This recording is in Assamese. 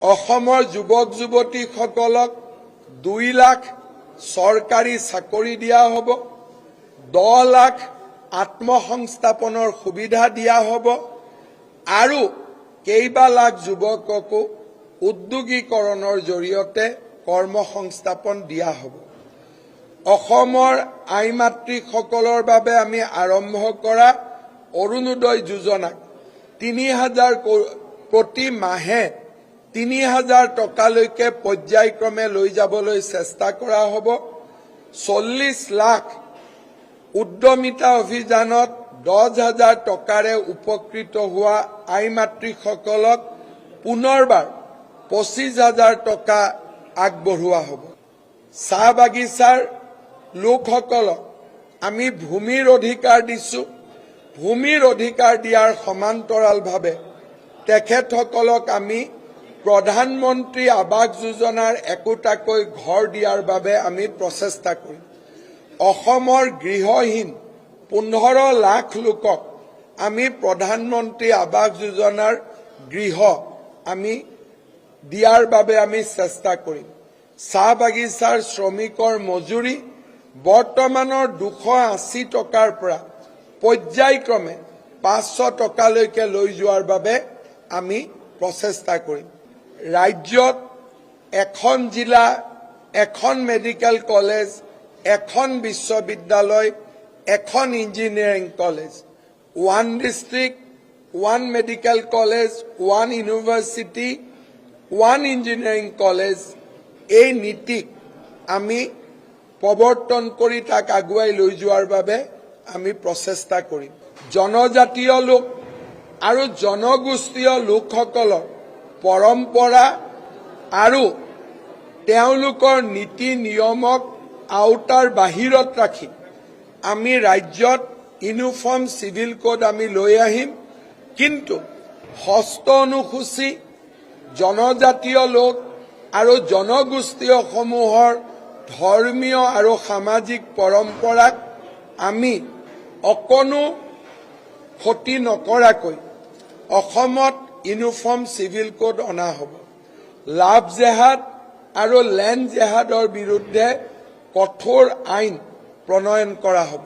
অসমৰ যুৱক যুৱতীসকলক 2 লাখ চৰকাৰী চাকৰি দিয়া হ'ব, 10 লাখ আত্মসংস্থাপনৰ সুবিধা দিয়া হ'ব আৰু কেইবা লাখ যুৱককো উদ্যোগীকৰণৰ জৰিয়তে কৰ্মসংস্থাপন দিয়া হ'ব। অসমৰ আই মাতৃসকলৰ বাবে আমি আৰম্ভ কৰা অৰুণোদয় যোজনাক 3000 প্ৰতি মাহে 3000 টকালৈকে পৰ্যায়ক্ৰমে লৈ যাবলৈ চেষ্টা কৰা হ'ব। 40 লাখ উদ্যমিতা অভিযানত 10,000 টকাৰে উপকৃত হোৱা আই মাতৃসকলক পুনৰবাৰ 25,000 টকা আগবঢ়োৱা হ'ব। চাহ বাগিচাৰ লোকসকলক আমি ভূমিৰ অধিকাৰ দিছো। ভূমিৰ অধিকাৰ দিয়াৰ সমান্তৰালভাৱে তেখেতসকলক আমি প্ৰধানমন্ত্ৰী আৱাস যোজনাৰ একোটাকৈ ঘৰ দিয়াৰ বাবে আমি প্ৰচেষ্টা কৰিম। অসমৰ গৃহহীন 15 লাখ লোকক আমি প্ৰধানমন্ত্ৰী আৱাস যোজনাৰ গৃহ আমি দিয়াৰ বাবে আমি চেষ্টা কৰিম। চাহ বাগিচাৰ শ্ৰমিকৰ মজুৰি বৰ্তমানৰ 280 টকাৰ পৰা পৰ্যায়ক্ৰমে 500 টকালৈকে লৈ যোৱাৰ বাবে আমি প্ৰচেষ্টা কৰিম। ৰাজ্যত এখন জিলা, এখন মেডিকেল কলেজ, এখন বিশ্ববিদ্যালয়, এখন engineering college, 1 district, 1 medical college, 1 university, 1 engineering college, এই নীতিক আমি প্ৰৱৰ্তন কৰি তাক আগুৱাই লৈ যোৱাৰ বাবে আমি প্ৰচেষ্টা কৰিম। জনজাতীয় লোক আৰু জনগোষ্ঠীয় লোকসকলৰ পৰম্পৰা আৰু তেওঁলোকৰ নীতি নিয়মক আওতাৰ বাহিৰত ৰাখি আমি ৰাজ্যত ইউনিফৰ্ম চিভিল কোড আমি লৈ আহিম। কিন্তু ষষ্ঠ অনুসূচী জনজাতীয় লোক আৰু জনগোষ্ঠীয়সমূহৰ ধৰ্মীয় আৰু সামাজিক পৰম্পৰাক আমি অকণো ক্ষতি নকৰাকৈ অসমত ইউনিফৰ্ম চিভিল কোড অনা হ'ব। লাভ জেহাদ আৰু লেণ্ড জেহাদৰ বিৰুদ্ধে কঠোৰ আইন প্ৰণয়ন কৰা হ'ব।